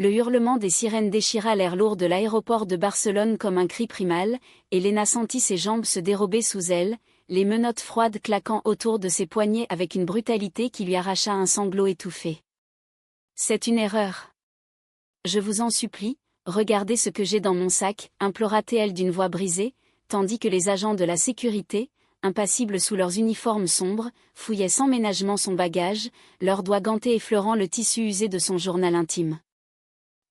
Le hurlement des sirènes déchira l'air lourd de l'aéroport de Barcelone comme un cri primal, et Lena sentit ses jambes se dérober sous elle, les menottes froides claquant autour de ses poignets avec une brutalité qui lui arracha un sanglot étouffé. C'est une erreur. Je vous en supplie, regardez ce que j'ai dans mon sac, implora-t-elle d'une voix brisée, tandis que les agents de la sécurité, impassibles sous leurs uniformes sombres, fouillaient sans ménagement son bagage, leurs doigts gantés effleurant le tissu usé de son journal intime.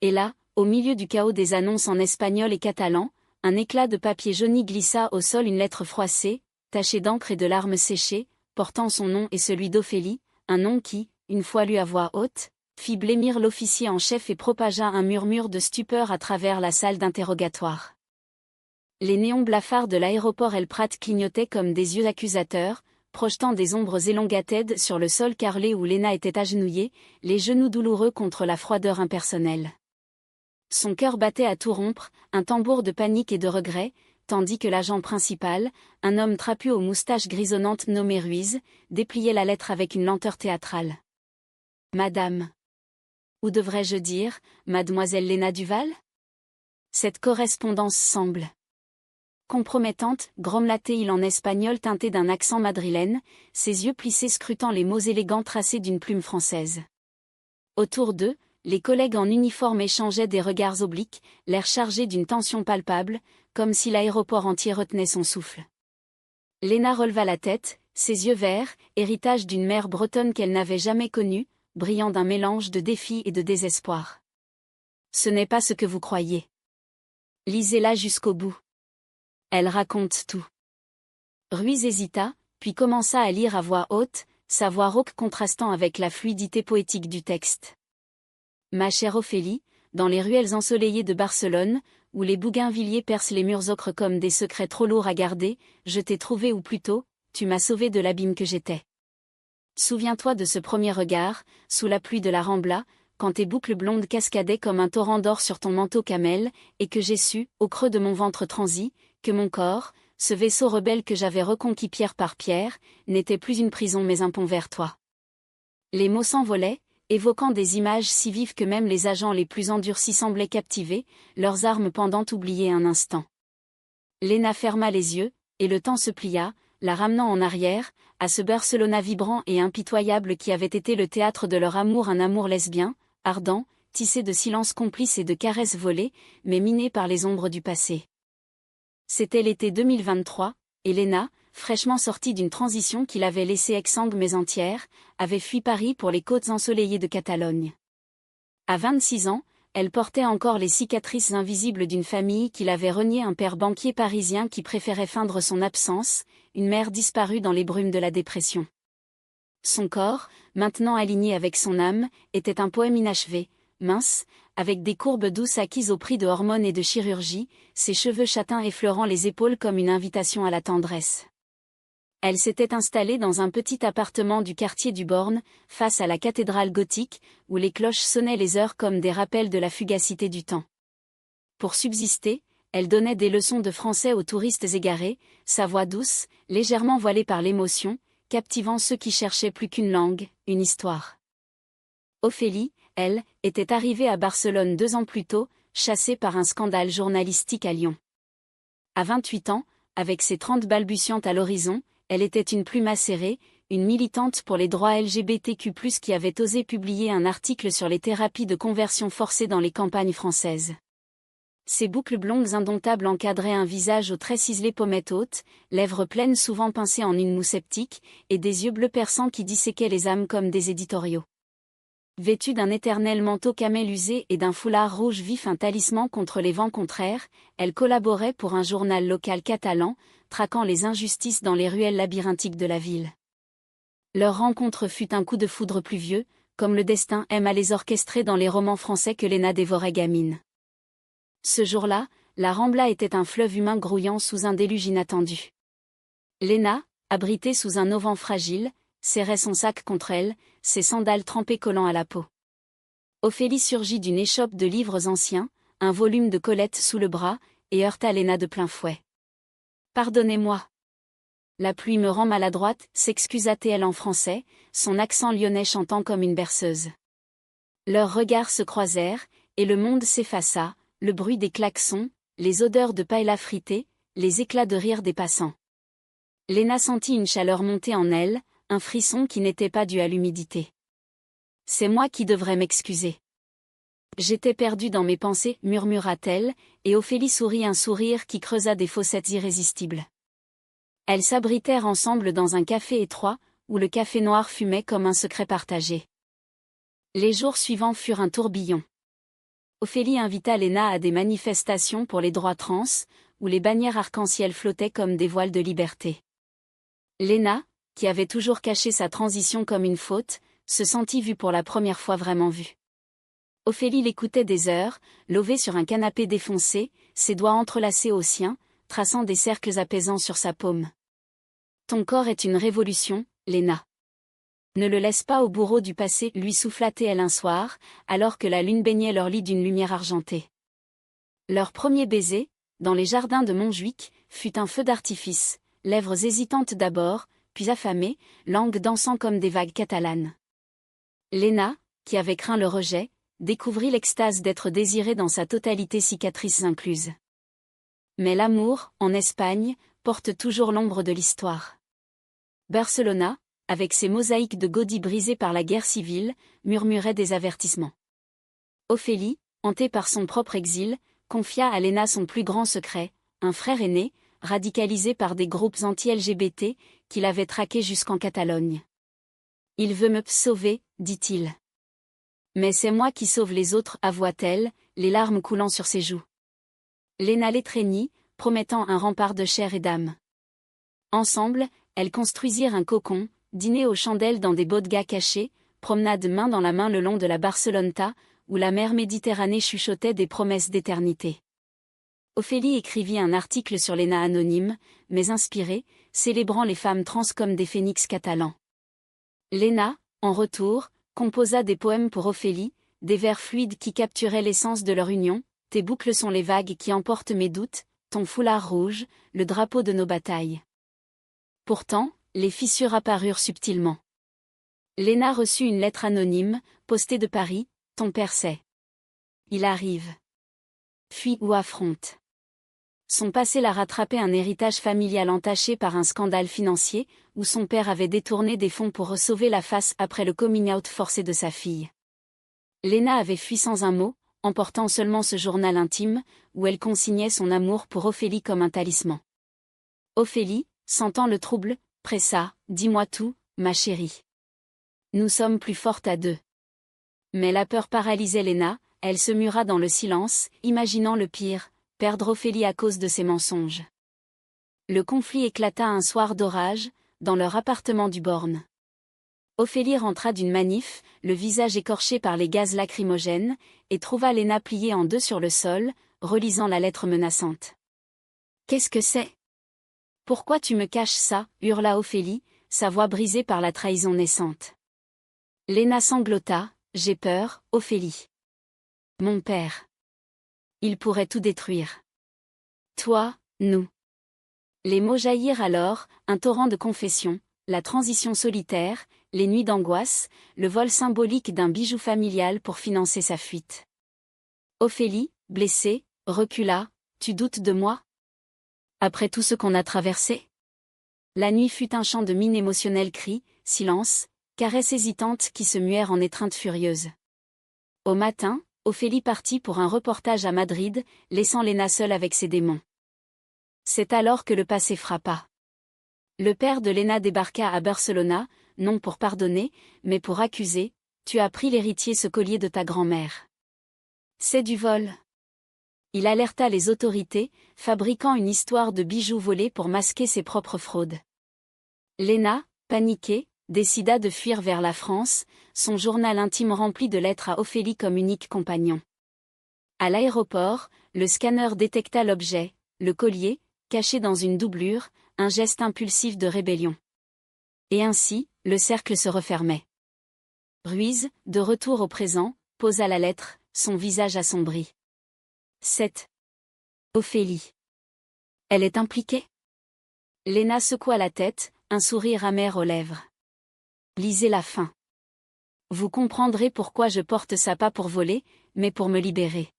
Et là, au milieu du chaos des annonces en espagnol et catalan, un éclat de papier jauni glissa au sol, une lettre froissée, tachée d'encre et de larmes séchées, portant son nom et celui d'Ophélie, un nom qui, une fois lu à voix haute, fit blêmir l'officier en chef et propagea un murmure de stupeur à travers la salle d'interrogatoire. Les néons blafards de l'aéroport El Prat clignotaient comme des yeux accusateurs, projetant des ombres élongatées sur le sol carrelé où Lena était agenouillée, les genoux douloureux contre la froideur impersonnelle. Son cœur battait à tout rompre, un tambour de panique et de regret, tandis que l'agent principal, un homme trapu aux moustaches grisonnantes nommé Ruiz, dépliait la lettre avec une lenteur théâtrale. « Madame. Ou devrais-je dire, mademoiselle Lena Duval ? Cette correspondance semble compromettante, grommela-t-il en espagnol teinté d'un accent madrilène, ses yeux plissés scrutant les mots élégants tracés d'une plume française. Autour d'eux, les collègues en uniforme échangeaient des regards obliques, l'air chargé d'une tension palpable, comme si l'aéroport entier retenait son souffle. Lena releva la tête, ses yeux verts, héritage d'une mère bretonne qu'elle n'avait jamais connue, brillant d'un mélange de défi et de désespoir. Ce n'est pas ce que vous croyez. Lisez-la jusqu'au bout. Elle raconte tout. Ruiz hésita, puis commença à lire à voix haute, sa voix rauque contrastant avec la fluidité poétique du texte. Ma chère Ophélie, dans les ruelles ensoleillées de Barcelone, où les bougainvilliers percent les murs ocres comme des secrets trop lourds à garder, je t'ai trouvé ou plutôt, tu m'as sauvé de l'abîme que j'étais. Souviens-toi de ce premier regard, sous la pluie de la Rambla, quand tes boucles blondes cascadaient comme un torrent d'or sur ton manteau camel, et que j'ai su, au creux de mon ventre transi, que mon corps, ce vaisseau rebelle que j'avais reconquis pierre par pierre, n'était plus une prison mais un pont vers toi. Les mots s'envolaient, évoquant des images si vives que même les agents les plus endurcis semblaient captivés, leurs armes pendant oubliées un instant. Lena ferma les yeux, et le temps se plia, la ramenant en arrière, à ce Barcelona vibrant et impitoyable qui avait été le théâtre de leur amour, un amour lesbien, ardent, tissé de silences complices et de caresses volées, mais miné par les ombres du passé. C'était l'été 2023, et Lena, fraîchement sortie d'une transition qui l'avait laissée exsangue mais entière, avait fui Paris pour les côtes ensoleillées de Catalogne. À 26 ans, elle portait encore les cicatrices invisibles d'une famille qui l'avait renié, un père banquier parisien qui préférait feindre son absence, une mère disparue dans les brumes de la dépression. Son corps, maintenant aligné avec son âme, était un poème inachevé, mince, avec des courbes douces acquises au prix de hormones et de chirurgie, ses cheveux châtains effleurant les épaules comme une invitation à la tendresse. Elle s'était installée dans un petit appartement du quartier du Born, face à la cathédrale gothique, où les cloches sonnaient les heures comme des rappels de la fugacité du temps. Pour subsister, elle donnait des leçons de français aux touristes égarés, sa voix douce, légèrement voilée par l'émotion, captivant ceux qui cherchaient plus qu'une langue, une histoire. Ophélie, elle, était arrivée à Barcelone 2 ans plus tôt, chassée par un scandale journalistique à Lyon. À 28 ans, avec ses 30 balbutiantes à l'horizon, elle était une plume acérée, une militante pour les droits LGBTQ+, qui avait osé publier un article sur les thérapies de conversion forcée dans les campagnes françaises. Ses boucles blondes indomptables encadraient un visage aux traits ciselés, pommettes hautes, lèvres pleines souvent pincées en une moue sceptique, et des yeux bleus perçants qui disséquaient les âmes comme des éditoriaux. Vêtue d'un éternel manteau camel usé et d'un foulard rouge vif, un talisman contre les vents contraires, elle collaborait pour un journal local catalan, traquant les injustices dans les ruelles labyrinthiques de la ville. Leur rencontre fut un coup de foudre pluvieux, comme le destin aime à les orchestrer dans les romans français que Lena dévorait gamine. Ce jour-là, la Rambla était un fleuve humain grouillant sous un déluge inattendu. Lena, abritée sous un auvent fragile, serrait son sac contre elle, ses sandales trempées collant à la peau. Ophélie surgit d'une échoppe de livres anciens, un volume de Colette sous le bras, et heurta Lena de plein fouet. « Pardonnez-moi. La pluie me rend maladroite », s'excusa-t-elle en français, son accent lyonnais chantant comme une berceuse. Leurs regards se croisèrent, et le monde s'effaça, le bruit des klaxons, les odeurs de paella fritée, les éclats de rire des passants. Léna sentit une chaleur monter en elle, un frisson qui n'était pas dû à l'humidité. « C'est moi qui devrais m'excuser. J'étais perdue dans mes pensées, murmura-t-elle, et Ophélie sourit un sourire qui creusa des fossettes irrésistibles. Elles s'abritèrent ensemble dans un café étroit, où le café noir fumait comme un secret partagé. Les jours suivants furent un tourbillon. Ophélie invita Léna à des manifestations pour les droits trans, où les bannières arc-en-ciel flottaient comme des voiles de liberté. Léna, qui avait toujours caché sa transition comme une faute, se sentit vue pour la première fois vraiment vue. Ophélie l'écoutait des heures, levée sur un canapé défoncé, ses doigts entrelacés aux siens, traçant des cercles apaisants sur sa paume. « Ton corps est une révolution, Léna. Ne le laisse pas au bourreau du passé, lui souffla-t-elle un soir, alors que la lune baignait leur lit d'une lumière argentée. Leur premier baiser, dans les jardins de Montjuic, fut un feu d'artifice, lèvres hésitantes d'abord, puis affamées, langues dansant comme des vagues catalanes. Léna, qui avait craint le rejet, découvrit l'extase d'être désirée dans sa totalité, cicatrices incluses. Mais l'amour, en Espagne, porte toujours l'ombre de l'histoire. Barcelona, avec ses mosaïques de Gaudí brisées par la guerre civile, murmurait des avertissements. Ophélie, hantée par son propre exil, confia à Léna son plus grand secret, un frère aîné, radicalisé par des groupes anti-LGBT, qui l'avaient traqué jusqu'en Catalogne. « Il veut me sauver, dit-il. Mais c'est moi qui sauve les autres, avoua-t-elle, les larmes coulant sur ses joues. Léna l'étreignit, promettant un rempart de chair et d'âme. Ensemble, elles construisirent un cocon, dîner aux chandelles dans des bodegas cachés, promenade main dans la main le long de la Barceloneta, où la mer Méditerranée chuchotait des promesses d'éternité. Ophélie écrivit un article sur Léna anonyme, mais inspiré, célébrant les femmes trans comme des phénix catalans. Léna, en retour, composa des poèmes pour Ophélie, des vers fluides qui capturaient l'essence de leur union. Tes boucles sont les vagues qui emportent mes doutes, ton foulard rouge, le drapeau de nos batailles. Pourtant, les fissures apparurent subtilement. Léna reçut une lettre anonyme, postée de Paris, ton père sait. Il arrive. Fuit ou affronte. Son passé l'a rattrapé, un héritage familial entaché par un scandale financier, où son père avait détourné des fonds pour sauver la face après le coming out forcé de sa fille. Léna avait fui sans un mot, emportant seulement ce journal intime, où elle consignait son amour pour Ophélie comme un talisman. Ophélie, sentant le trouble, pressa, « Dis-moi tout, ma chérie. Nous sommes plus fortes à deux. » Mais la peur paralysait Léna, elle se mura dans le silence, imaginant le pire, perdre Ophélie à cause de ses mensonges. Le conflit éclata un soir d'orage, dans leur appartement du Born. Ophélie rentra d'une manif, le visage écorché par les gaz lacrymogènes, et trouva Léna pliée en deux sur le sol, relisant la lettre menaçante. « Qu'est-ce que c'est ? Pourquoi tu me caches ça ?» hurla Ophélie, sa voix brisée par la trahison naissante. Léna sanglota, « J'ai peur, Ophélie. Mon père. Il pourrait tout détruire. Toi, nous. » Les mots jaillirent alors, un torrent de confessions, la transition solitaire, les nuits d'angoisse, le vol symbolique d'un bijou familial pour financer sa fuite. Ophélie, blessée, recula, « Tu doutes de moi ? Après tout ce qu'on a traversé ?» La nuit fut un chant de mine émotionnels, cris, silence, caresses hésitantes qui se muèrent en étreintes furieuses. Au matin, Ophélie partit pour un reportage à Madrid, laissant Léna seule avec ses démons. C'est alors que le passé frappa. Le père de Léna débarqua à Barcelona, non pour pardonner, mais pour accuser, « Tu as pris l'héritier ce collier de ta grand-mère. C'est du vol. » Il alerta les autorités, fabriquant une histoire de bijoux volés pour masquer ses propres fraudes. Léna, paniquée, décida de fuir vers la France, son journal intime rempli de lettres à Ophélie comme unique compagnon. À l'aéroport, le scanner détecta l'objet, le collier, caché dans une doublure, un geste impulsif de rébellion. Et ainsi, le cercle se refermait. Ruiz, de retour au présent, posa la lettre, son visage assombri. 7. Ophélie. Elle est impliquée ? Léna secoua la tête, un sourire amer aux lèvres. Lisez la fin. Vous comprendrez pourquoi je porte ça, pas pour voler, mais pour me libérer.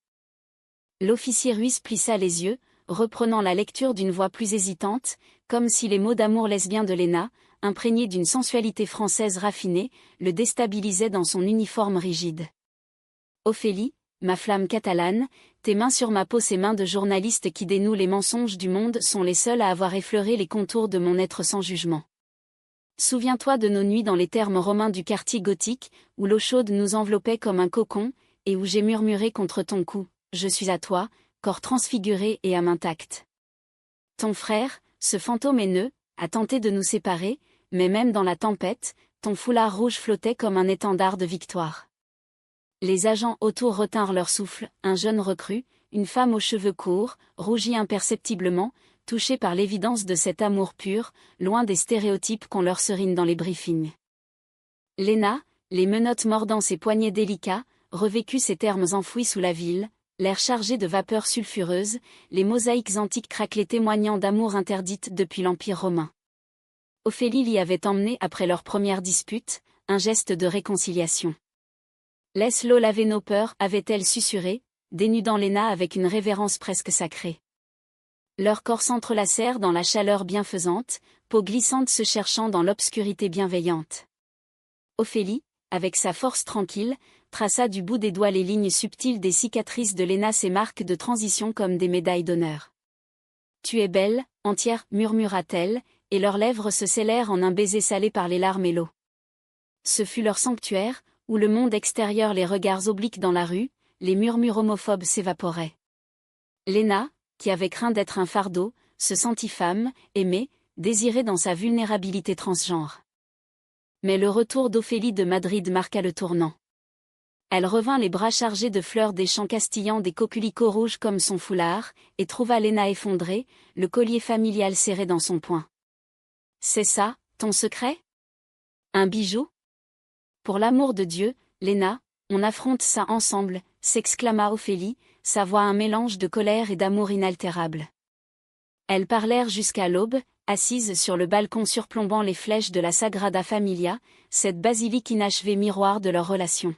L'officier russe plissa les yeux, reprenant la lecture d'une voix plus hésitante, comme si les mots d'amour lesbien de Léna, imprégnés d'une sensualité française raffinée, le déstabilisaient dans son uniforme rigide. Ophélie, ma flamme catalane, tes mains sur ma peau, ces mains de journaliste qui dénouent les mensonges du monde sont les seules à avoir effleuré les contours de mon être sans jugement. Souviens-toi de nos nuits dans les thermes romains du quartier gothique, où l'eau chaude nous enveloppait comme un cocon, et où j'ai murmuré contre ton cou, je suis à toi, corps transfiguré et âme intacte. Ton frère, ce fantôme haineux, a tenté de nous séparer, mais même dans la tempête, ton foulard rouge flottait comme un étendard de victoire. Les agents autour retinrent leur souffle, un jeune recrue, une femme aux cheveux courts, rougit imperceptiblement, touchée par l'évidence de cet amour pur, loin des stéréotypes qu'on leur serine dans les briefings. Léna, les menottes mordant ses poignets délicats, revécut ces termes enfouis sous la ville, l'air chargé de vapeurs sulfureuses, les mosaïques antiques craquelaient témoignant d'amour interdite depuis l'Empire romain. Ophélie l'y avait emmené après leur première dispute, un geste de réconciliation. Laisse l'eau laver nos peurs, avait-elle susurré, dénudant Léna avec une révérence presque sacrée. Leurs corps s'entrelacèrent dans la chaleur bienfaisante, peau glissante se cherchant dans l'obscurité bienveillante. Ophélie, avec sa force tranquille, traça du bout des doigts les lignes subtiles des cicatrices de Léna, ses marques de transition comme des médailles d'honneur. « Tu es belle, entière » murmura-t-elle, et leurs lèvres se scellèrent en un baiser salé par les larmes et l'eau. Ce fut leur sanctuaire, où le monde extérieur, les regards obliques dans la rue, les murmures homophobes s'évaporaient. Léna, qui avait craint d'être un fardeau, se sentit femme, aimée, désirée dans sa vulnérabilité transgenre. Mais le retour d'Ophélie de Madrid marqua le tournant. Elle revint les bras chargés de fleurs des champs castillant des coquelicots rouges comme son foulard, et trouva Léna effondrée, le collier familial serré dans son poing. « C'est ça, ton secret ? Un bijou ? Pour l'amour de Dieu, Léna, on affronte ça ensemble » s'exclama Ophélie, sa voix un mélange de colère et d'amour inaltérable. Elles parlèrent jusqu'à l'aube, assises sur le balcon surplombant les flèches de la Sagrada Familia, cette basilique inachevée miroir de leur relation.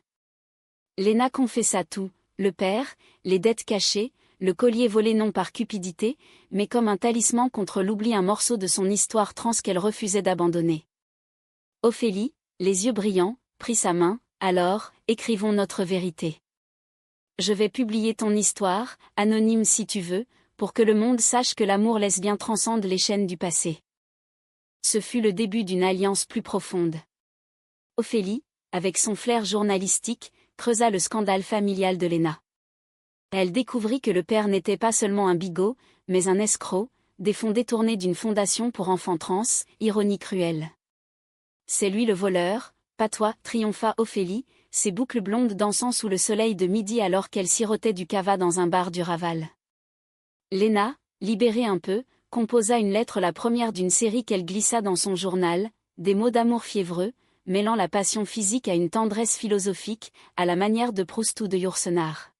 Léna confessa tout, le père, les dettes cachées, le collier volé non par cupidité, mais comme un talisman contre l'oubli, un morceau de son histoire trans qu'elle refusait d'abandonner. Ophélie, les yeux brillants, prit sa main, alors, écrivons notre vérité. Je vais publier ton histoire, anonyme si tu veux, pour que le monde sache que l'amour lesbien transcende les chaînes du passé. Ce fut le début d'une alliance plus profonde. Ophélie, avec son flair journalistique, creusa le scandale familial de Léna. Elle découvrit que le père n'était pas seulement un bigot, mais un escroc, des fonds détournés d'une fondation pour enfants trans, ironie cruelle. C'est lui le voleur, pas toi, triompha Ophélie, ses boucles blondes dansant sous le soleil de midi alors qu'elle sirotait du cava dans un bar du Raval. Léna, libérée un peu, composa une lettre, la première d'une série qu'elle glissa dans son journal, des mots d'amour fiévreux, mêlant la passion physique à une tendresse philosophique, à la manière de Proust ou de Yourcenar.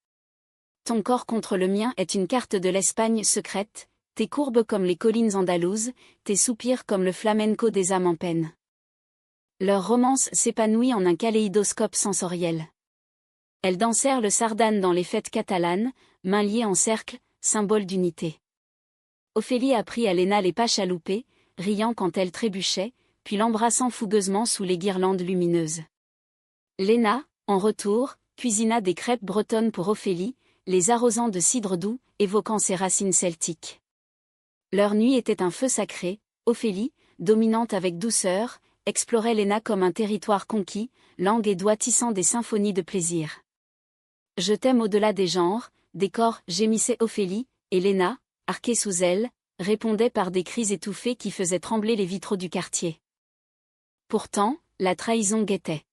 Ton corps contre le mien est une carte de l'Espagne secrète, tes courbes comme les collines andalouses, tes soupirs comme le flamenco des âmes en peine. Leur romance s'épanouit en un kaléidoscope sensoriel. Elles dansèrent le sardane dans les fêtes catalanes, mains liées en cercle, symbole d'unité. Ophélie apprit à Léna les pas chaloupés, riant quand elle trébuchait, puis l'embrassant fougueusement sous les guirlandes lumineuses. Léna, en retour, cuisina des crêpes bretonnes pour Ophélie, les arrosant de cidre doux, évoquant ses racines celtiques. Leur nuit était un feu sacré, Ophélie, dominante avec douceur, explorait Léna comme un territoire conquis, langue et doigts tissant des symphonies de plaisir. Je t'aime au-delà des genres, des corps, gémissait Ophélie, et Léna, arquée sous elle, répondait par des cris étouffés qui faisaient trembler les vitraux du quartier. Pourtant, la trahison guettait.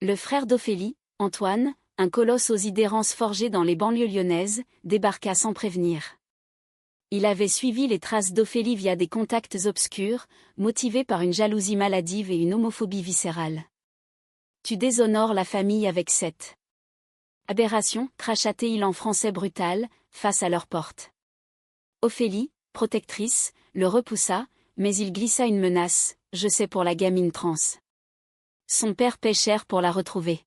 Le frère d'Ophélie, Antoine, un colosse aux idées rances forgé dans les banlieues lyonnaises, débarqua sans prévenir. Il avait suivi les traces d'Ophélie via des contacts obscurs, motivé par une jalousie maladive et une homophobie viscérale. Tu déshonores la famille avec cette aberration, cracha-t-il en français brutal, face à leur porte. Ophélie, protectrice, le repoussa, mais il glissa une menace, je sais pour la gamine trans. Son père paie cher pour la retrouver.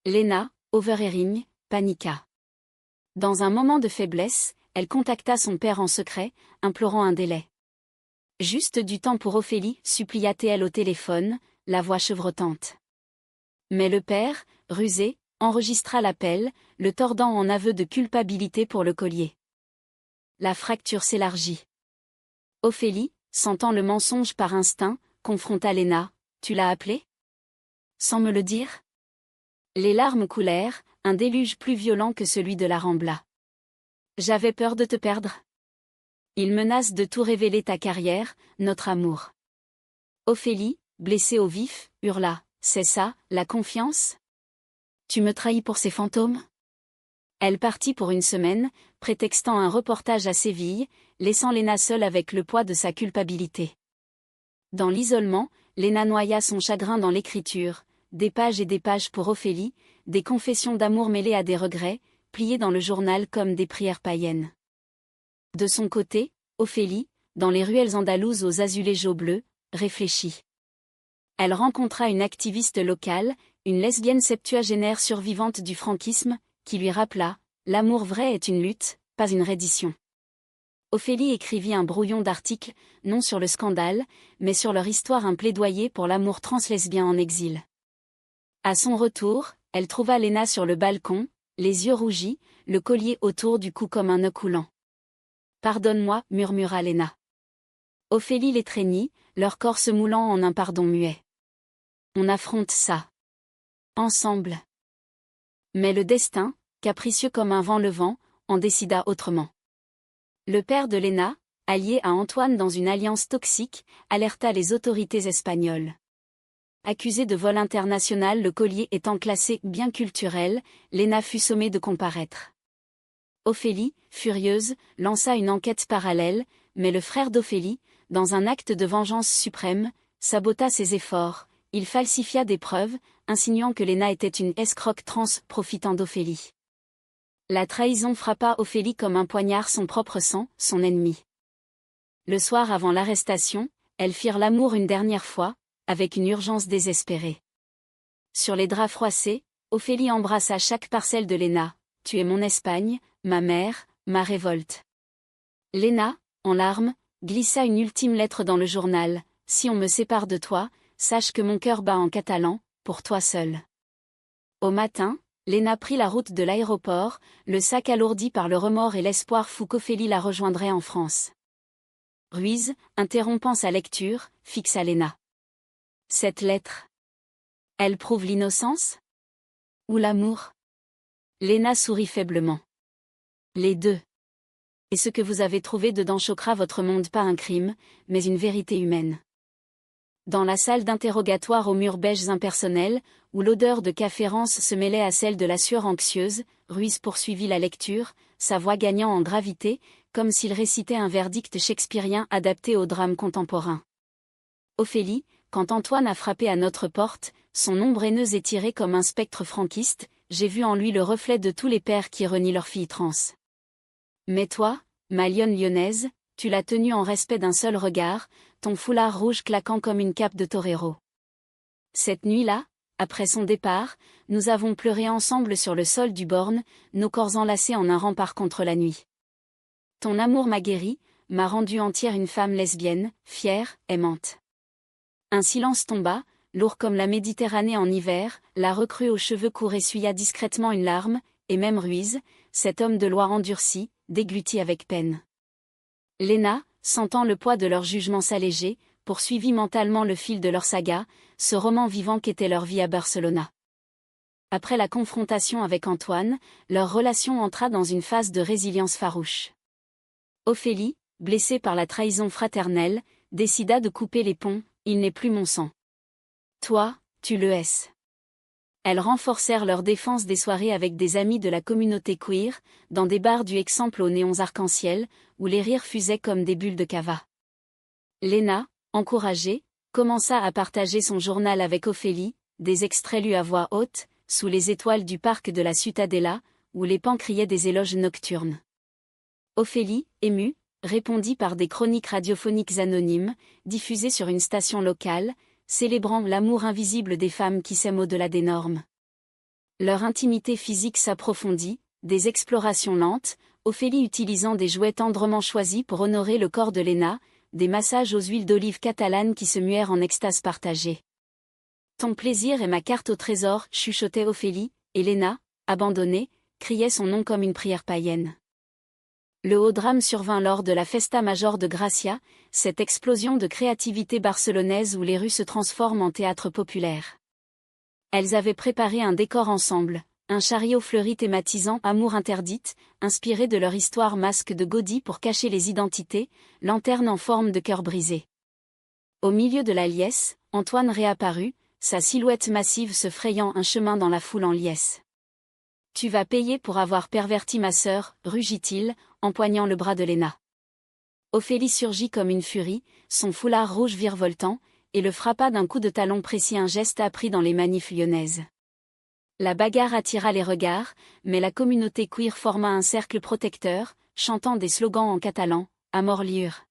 Léna, overhearing, paniqua. Dans un moment de faiblesse, elle contacta son père en secret, implorant un délai. Juste du temps pour Ophélie, supplia-t-elle au téléphone, la voix chevrotante. Mais le père, rusé, enregistra l'appel, le tordant en aveu de culpabilité pour le collier. La fracture s'élargit. Ophélie, sentant le mensonge par instinct, confronta Léna. « Tu l'as appelé ? Sans me le dire ?» Les larmes coulèrent, un déluge plus violent que celui de la rembla. « J'avais peur de te perdre. Il menace de tout révéler ta carrière, notre amour. » Ophélie, blessée au vif, hurla. « C'est ça, la confiance ? Tu me trahis pour ces fantômes ?» Elle partit pour une semaine, prétextant un reportage à Séville, laissant Léna seule avec le poids de sa culpabilité. Dans l'isolement, Léna noya son chagrin dans l'écriture, des pages et des pages pour Ophélie, des confessions d'amour mêlées à des regrets, pliées dans le journal comme des prières païennes. De son côté, Ophélie, dans les ruelles andalouses aux azulejos bleus, réfléchit. Elle rencontra une activiste locale, une lesbienne septuagénaire survivante du franquisme, qui lui rappela « L'amour vrai est une lutte, pas une reddition ». Ophélie écrivit un brouillon d'article, non sur le scandale, mais sur leur histoire, un plaidoyer pour l'amour translesbien en exil. À son retour, elle trouva Léna sur le balcon, les yeux rougis, le collier autour du cou comme un nœud coulant. « Pardonne-moi, murmura Léna. Ophélie l'étreignit, leur corps se moulant en un pardon muet. On affronte ça. Ensemble. Mais le destin, capricieux comme un vent levant, en décida autrement. Le père de Léna, allié à Antoine dans une alliance toxique, alerta les autorités espagnoles. Accusé de vol international, le collier étant classé bien culturel, Léna fut sommée de comparaître. Ophélie, furieuse, lança une enquête parallèle, mais le frère d'Ophélie, dans un acte de vengeance suprême, sabota ses efforts. Il falsifia des preuves, insinuant que Léna était une escroque trans profitant d'Ophélie. La trahison frappa Ophélie comme un poignard, son propre sang, son ennemi. Le soir avant l'arrestation, elles firent l'amour une dernière fois, avec une urgence désespérée. Sur les draps froissés, Ophélie embrassa chaque parcelle de Léna. « Tu es mon Espagne, ma mère, ma révolte. » Léna, en larmes, glissa une ultime lettre dans le journal. « Si on me sépare de toi, sache que mon cœur bat en catalan, pour toi seul. » Au matin, Léna prit la route de l'aéroport, le sac alourdi par le remords et l'espoir fou qu'Ophélie la rejoindrait en France. Ruiz, interrompant sa lecture, fixa Léna. Cette lettre. Elle prouve l'innocence ? Ou l'amour ? Léna sourit faiblement. Les deux. Et ce que vous avez trouvé dedans choquera votre monde, pas un crime, mais une vérité humaine. Dans la salle d'interrogatoire aux murs beiges impersonnels, où l'odeur de café rance se mêlait à celle de la sueur anxieuse, Ruiz poursuivit la lecture, sa voix gagnant en gravité, comme s'il récitait un verdict shakespearien adapté au drame contemporain. Ophélie, quand Antoine a frappé à notre porte, son ombre haineuse étirée comme un spectre franquiste, j'ai vu en lui le reflet de tous les pères qui renient leurs filles trans. Mais toi, ma lionne lyonnaise, tu l'as tenue en respect d'un seul regard, ton foulard rouge claquant comme une cape de torero. Cette nuit-là, après son départ, nous avons pleuré ensemble sur le sol du Born, nos corps enlacés en un rempart contre la nuit. Ton amour m'a guérie, m'a rendue entière une femme lesbienne, fière, aimante. Un silence tomba, lourd comme la Méditerranée en hiver, la recrue aux cheveux courts essuya discrètement une larme, et même Ruiz, cet homme de loi endurci, déglutit avec peine. Léna, sentant le poids de leur jugement s'alléger, poursuivit mentalement le fil de leur saga, ce roman vivant qu'était leur vie à Barcelona. Après la confrontation avec Antoine, leur relation entra dans une phase de résilience farouche. Ophélie, blessée par la trahison fraternelle, décida de couper les ponts. Il n'est plus mon sang. Toi, tu le es. Elles renforcèrent leur défense des soirées avec des amis de la communauté queer, dans des bars du Exemple aux néons arc-en-ciel, où les rires fusaient comme des bulles de cava. Léna, encouragée, commença à partager son journal avec Ophélie, des extraits lus à voix haute, sous les étoiles du parc de la Ciutadella, où les pans criaient des éloges nocturnes. Ophélie, émue, répondit par des chroniques radiophoniques anonymes, diffusées sur une station locale, célébrant l'amour invisible des femmes qui s'aiment au-delà des normes. Leur intimité physique s'approfondit, des explorations lentes, Ophélie utilisant des jouets tendrement choisis pour honorer le corps de Léna, des massages aux huiles d'olive catalanes qui se muèrent en extase partagée. Ton plaisir est ma carte au trésor, chuchotait Ophélie, et Léna, abandonnée, criait son nom comme une prière païenne. Le haut drame survint lors de la Festa Major de Gracia, cette explosion de créativité barcelonaise où les rues se transforment en théâtre populaire. Elles avaient préparé un décor ensemble, un chariot fleuri thématisant Amour interdite, inspiré de leur histoire masque de Gaudí pour cacher les identités, lanterne en forme de cœur brisé. Au milieu de la liesse, Antoine réapparut, sa silhouette massive se frayant un chemin dans la foule en liesse. « Tu vas payer pour avoir perverti ma sœur, rugit-il, empoignant le bras de Léna. Ophélie surgit comme une furie, son foulard rouge virevoltant, et le frappa d'un coup de talon précis, un geste appris dans les manifs lyonnaises. La bagarre attira les regards, mais la communauté queer forma un cercle protecteur, chantant des slogans en catalan, à mort liure.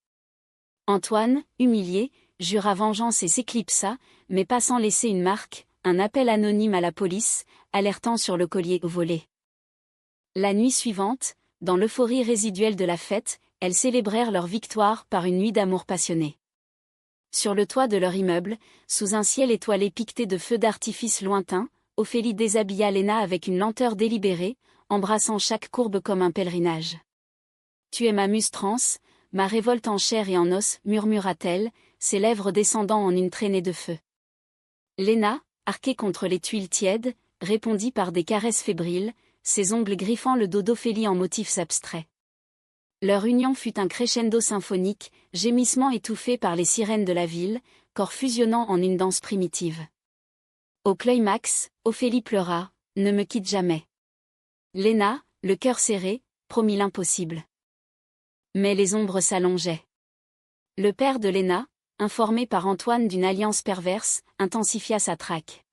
Antoine, humilié, jura vengeance et s'éclipsa, mais pas sans laisser une marque, un appel anonyme à la police, alertant sur le collier volé. La nuit suivante, dans l'euphorie résiduelle de la fête, elles célébrèrent leur victoire par une nuit d'amour passionné. Sur le toit de leur immeuble, sous un ciel étoilé piqueté de feux d'artifice lointains, Ophélie déshabilla Léna avec une lenteur délibérée, embrassant chaque courbe comme un pèlerinage. « Tu es ma muse trans, ma révolte en chair et en os, murmura-t-elle, ses lèvres descendant en une traînée de feu. Léna, arquée contre les tuiles tièdes, répondit par des caresses fébriles, ses ongles griffant le dos d'Ophélie en motifs abstraits. Leur union fut un crescendo symphonique, gémissement étouffé par les sirènes de la ville, corps fusionnant en une danse primitive. Au climax, Ophélie pleura, « Ne me quitte jamais ». Léna, le cœur serré, promit l'impossible. Mais les ombres s'allongeaient. Le père de Léna, informé par Antoine d'une alliance perverse, intensifia sa traque.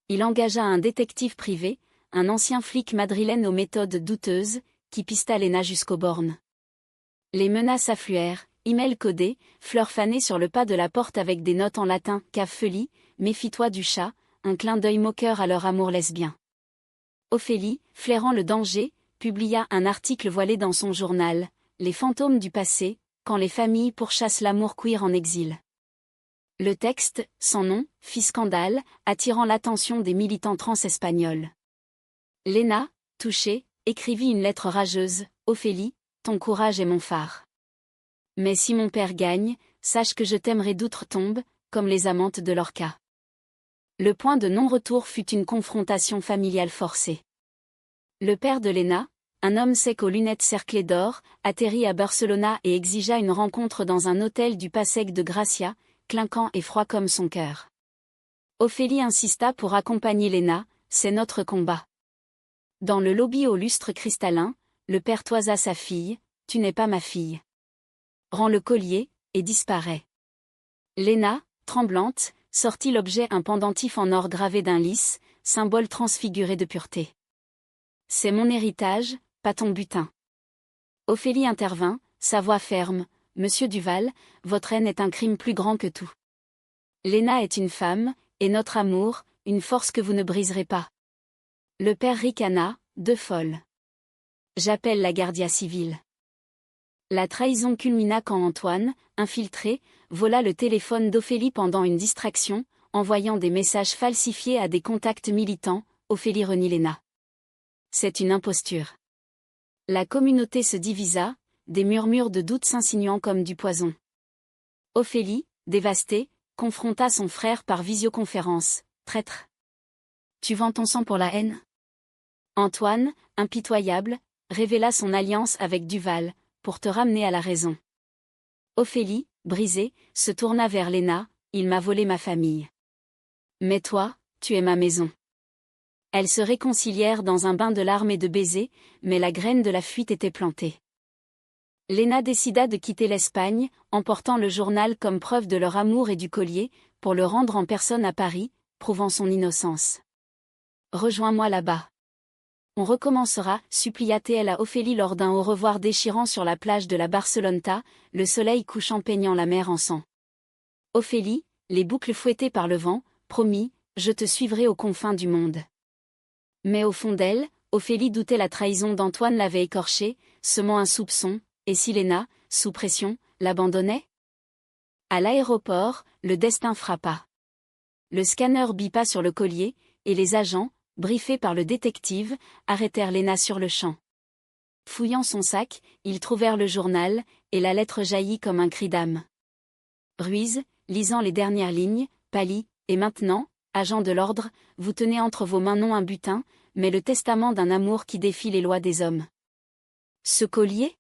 Il engagea un détective privé, un ancien flic madrilène aux méthodes douteuses, qui pista Léna jusqu'aux bornes. Les menaces affluèrent, emails codés, fleurs fanées sur le pas de la porte avec des notes en latin, cave Feli, méfie-toi du chat, un clin d'œil moqueur à leur amour lesbien. Ophélie, flairant le danger, publia un article voilé dans son journal, Les fantômes du passé, quand les familles pourchassent l'amour queer en exil. Le texte, sans nom, fit scandale, attirant l'attention des militants trans espagnols. Léna, touchée, écrivit une lettre rageuse, « Ophélie, ton courage est mon phare. Mais si mon père gagne, sache que je t'aimerai d'outre-tombe, comme les amantes de Lorca. » Le point de non-retour fut une confrontation familiale forcée. Le père de Léna, un homme sec aux lunettes cerclées d'or, atterrit à Barcelona et exigea une rencontre dans un hôtel du Passec de Gracia, clinquant et froid comme son cœur. Ophélie insista pour accompagner Léna, « C'est notre combat. » Dans le lobby au lustre cristallin, le père toisa sa fille, « Tu n'es pas ma fille. » Rend le collier, et disparaît. Léna, tremblante, sortit l'objet, un pendentif en or gravé d'un lys, symbole transfiguré de pureté. « C'est mon héritage, pas ton butin. » Ophélie intervint, sa voix ferme, « Monsieur Duval, votre haine est un crime plus grand que tout. Léna est une femme, et notre amour, une force que vous ne briserez pas. » Le père ricana, « Deux folles. J'appelle la Guardia Civile. » La trahison culmina quand Antoine, infiltré, vola le téléphone d'Ophélie pendant une distraction, envoyant des messages falsifiés à des contacts militants. Ophélie renie Léna. C'est une imposture. La communauté se divisa, des murmures de doute s'insinuant comme du poison. Ophélie, dévastée, confronta son frère par visioconférence. « Traître. Tu vends ton sang pour la haine ?» Antoine, impitoyable, révéla son alliance avec Duval, pour te ramener à la raison. Ophélie, brisée, se tourna vers Léna, « Il m'a volé ma famille. Mais toi, tu es ma maison. » Elles se réconcilièrent dans un bain de larmes et de baisers, mais la graine de la fuite était plantée. Léna décida de quitter l'Espagne, emportant le journal comme preuve de leur amour et du collier, pour le rendre en personne à Paris, prouvant son innocence. « Rejoins-moi là-bas. On recommencera, » supplia-t-elle à Ophélie lors d'un au revoir déchirant sur la plage de la Barceloneta, le soleil couchant peignant la mer en sang. Ophélie, les boucles fouettées par le vent, promit, « Je te suivrai aux confins du monde. » Mais au fond d'elle, Ophélie doutait la trahison d'Antoine l'avait écorchée, semant un soupçon, et si Léna, sous pression, l'abandonnait? À l'aéroport, le destin frappa. Le scanner bipa sur le collier, et les agents, briefés par le détective, arrêtèrent Léna sur le champ. Fouillant son sac, ils trouvèrent le journal, et la lettre jaillit comme un cri d'âme. Ruiz, lisant les dernières lignes, pâlit, et maintenant, agent de l'ordre, vous tenez entre vos mains non un butin, mais le testament d'un amour qui défie les lois des hommes. Ce collier?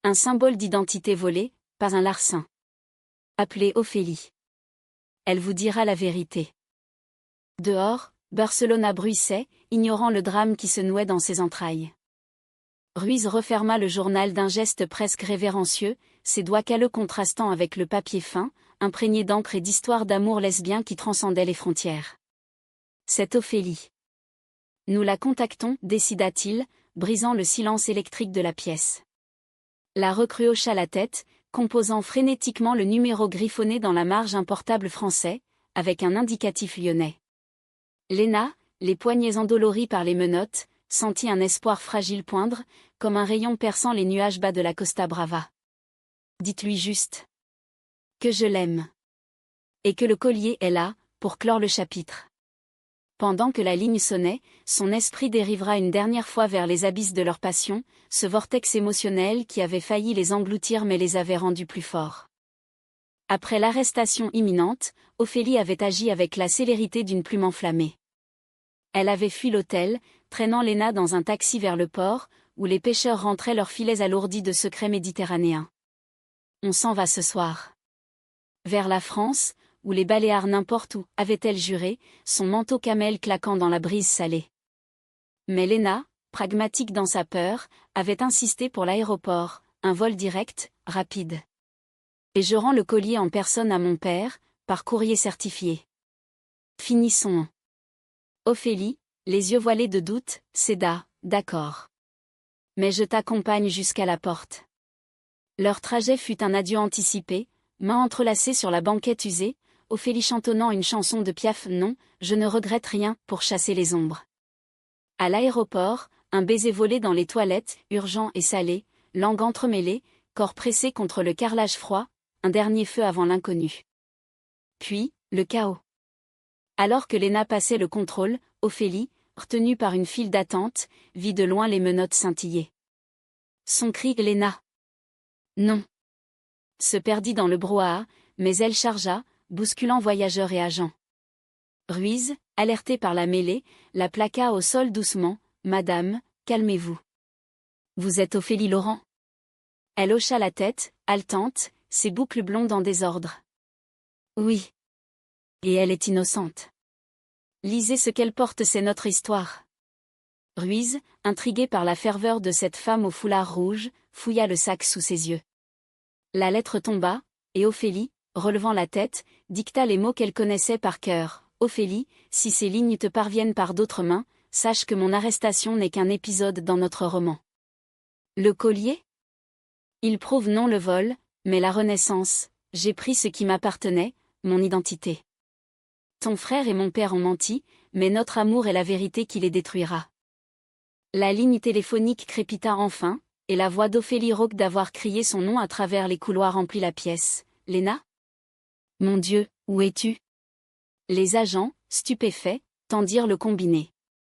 Un symbole d'identité volé, pas un larcin. Appelez Ophélie. Elle vous dira la vérité. Dehors, Barcelona bruissait, ignorant le drame qui se nouait dans ses entrailles. Ruiz referma le journal d'un geste presque révérencieux, ses doigts calleux contrastant avec le papier fin, imprégné d'encre et d'histoires d'amour lesbien qui transcendaient les frontières. C'est Ophélie. Nous la contactons, décida-t-il, brisant le silence électrique de la pièce. La recrue hocha la tête, composant frénétiquement le numéro griffonné dans la marge un portable français, avec un indicatif lyonnais. Léna, les poignets endoloris par les menottes, sentit un espoir fragile poindre, comme un rayon perçant les nuages bas de la Costa Brava. Dites-lui juste que je l'aime. Et que le collier est là, pour clore le chapitre. Pendant que la ligne sonnait, son esprit dérivera une dernière fois vers les abysses de leur passion, ce vortex émotionnel qui avait failli les engloutir mais les avait rendus plus forts. Après l'arrestation imminente, Ophélie avait agi avec la célérité d'une plume enflammée. Elle avait fui l'hôtel, traînant Léna dans un taxi vers le port, où les pêcheurs rentraient leurs filets alourdis de secrets méditerranéens. On s'en va ce soir. Vers la France, ou les Baléares n'importe où, avait-elle juré, son manteau camel claquant dans la brise salée. Mais Léna, pragmatique dans sa peur, avait insisté pour l'aéroport, un vol direct, rapide. Et je rends le collier en personne à mon père, par courrier certifié. Finissons. Ophélie, les yeux voilés de doute, céda, d'accord. Mais je t'accompagne jusqu'à la porte. Leur trajet fut un adieu anticipé, mains entrelacées sur la banquette usée, Ophélie chantonnant une chanson de Piaf. Non, je ne regrette rien, pour chasser les ombres. À l'aéroport, un baiser volé dans les toilettes, urgent et salé, langue entremêlée, corps pressé contre le carrelage froid, un dernier feu avant l'inconnu. Puis, le chaos. Alors que Léna passait le contrôle, Ophélie, retenue par une file d'attente, vit de loin les menottes scintiller. Son cri « Léna !» Non. Se perdit dans le brouhaha, mais elle chargea, bousculant voyageurs et agents. Ruiz, alerté par la mêlée, la plaqua au sol doucement. « Madame, calmez-vous. Vous êtes Ophélie Laurent ?» Elle hocha la tête, haletante, ses boucles blondes en désordre. « Oui. Et elle est innocente. Lisez ce qu'elle porte, c'est notre histoire. » Ruiz, intrigué par la ferveur de cette femme au foulard rouge, fouilla le sac sous ses yeux. La lettre tomba, et Ophélie, relevant la tête, dicta les mots qu'elle connaissait par cœur. « Ophélie, si ces lignes te parviennent par d'autres mains, sache que mon arrestation n'est qu'un épisode dans notre roman. » Le collier? Il prouve non le vol, mais la renaissance. J'ai pris ce qui m'appartenait, mon identité. Ton frère et mon père ont menti, mais notre amour est la vérité qui les détruira. La ligne téléphonique crépita enfin, et la voix d'Ophélie rauque d'avoir crié son nom à travers les couloirs remplit la pièce. « Léna? Mon Dieu, où es-tu » Les agents, stupéfaits, tendirent le combiné.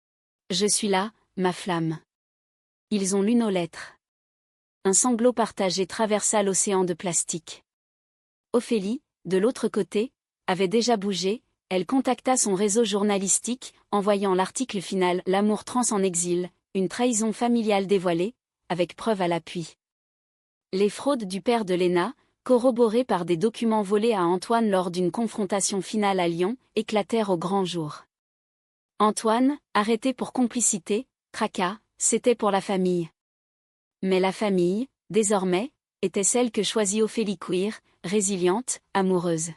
« Je suis là, ma flamme. » Ils ont lu nos lettres. Un sanglot partagé traversa l'océan de plastique. Ophélie, de l'autre côté, avait déjà bougé, elle contacta son réseau journalistique, envoyant l'article final « L'amour trans en exil, une trahison familiale dévoilée », avec preuve à l'appui. Les fraudes du père de Léna, corroborées par des documents volés à Antoine lors d'une confrontation finale à Lyon, éclatèrent au grand jour. Antoine, arrêté pour complicité, craqua, c'était pour la famille. Mais la famille, désormais, était celle que choisit Ophélie queer, résiliente, amoureuse.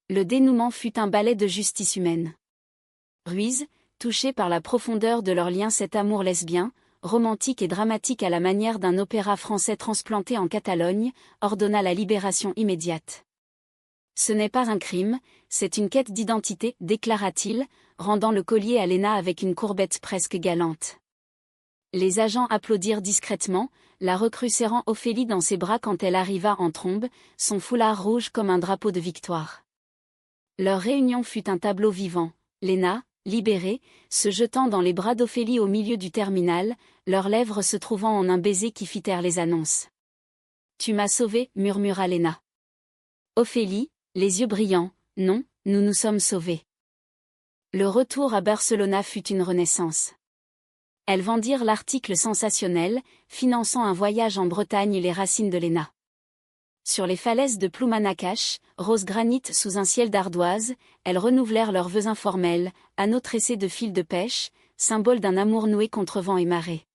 Le dénouement fut un ballet de justice humaine. Ruiz, touché par la profondeur de leur lien, cet amour lesbien, romantique et dramatique à la manière d'un opéra français transplanté en Catalogne, ordonna la libération immédiate. « Ce n'est pas un crime, c'est une quête d'identité, déclara-t-il, rendant le collier à Léna avec une courbette presque galante. Les agents applaudirent discrètement, la recrue serrant Ophélie dans ses bras quand elle arriva en trombe, son foulard rouge comme un drapeau de victoire. Leur réunion fut un tableau vivant, Léna, libérée, se jetant dans les bras d'Ophélie au milieu du terminal, leurs lèvres se trouvant en un baiser qui fit taire les annonces. « Tu m'as sauvée, murmura Léna. Ophélie, les yeux brillants, « Non, nous nous sommes sauvés. » Le retour à Barcelona fut une renaissance. Elles vendirent l'article sensationnel, finançant un voyage en Bretagne et les racines de Léna. Sur les falaises de Ploumanacache, rose granit sous un ciel d'ardoise, elles renouvelèrent leurs vœux informels, anneaux tressés de fils de pêche, symbole d'un amour noué contre vent et marée.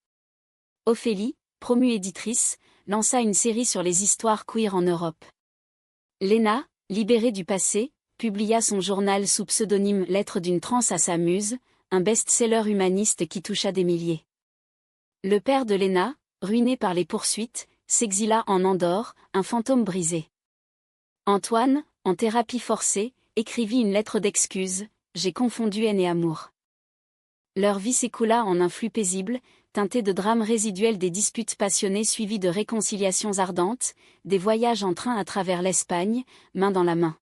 Ophélie, promue éditrice, lança une série sur les histoires queer en Europe. Léna, libérée du passé, publia son journal sous pseudonyme Lettre d'une transe à sa muse, un best-seller humaniste qui toucha des milliers. Le père de Léna, ruiné par les poursuites, s'exila en Andorre, un fantôme brisé. Antoine, en thérapie forcée, écrivit une lettre d'excuse, « J'ai confondu haine et amour ». Leur vie s'écoula en un flux paisible, teinté de drames résiduels, des disputes passionnées suivies de réconciliations ardentes, des voyages en train à travers l'Espagne, main dans la main.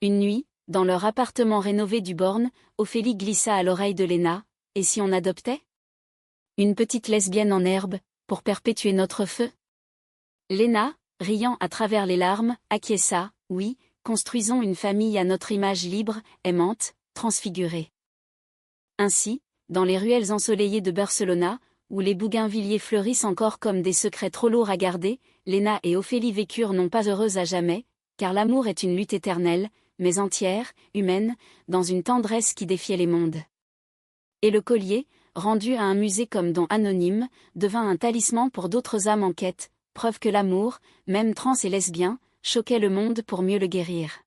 Une nuit, dans leur appartement rénové du Born, Ophélie glissa à l'oreille de Léna, « Et si on adoptait ? Une petite lesbienne en herbe, pour perpétuer notre feu ?» Léna, riant à travers les larmes, acquiesça, « Oui, construisons une famille à notre image libre, aimante, transfigurée. » Ainsi, dans les ruelles ensoleillées de Barcelona, où les bougainvilliers fleurissent encore comme des secrets trop lourds à garder, Léna et Ophélie vécurent non pas heureuses à jamais, car l'amour est une lutte éternelle, mais entière, humaine, dans une tendresse qui défiait les mondes. Et le collier, rendu à un musée comme don anonyme, devint un talisman pour d'autres âmes en quête, preuve que l'amour, même trans et lesbien, choquait le monde pour mieux le guérir.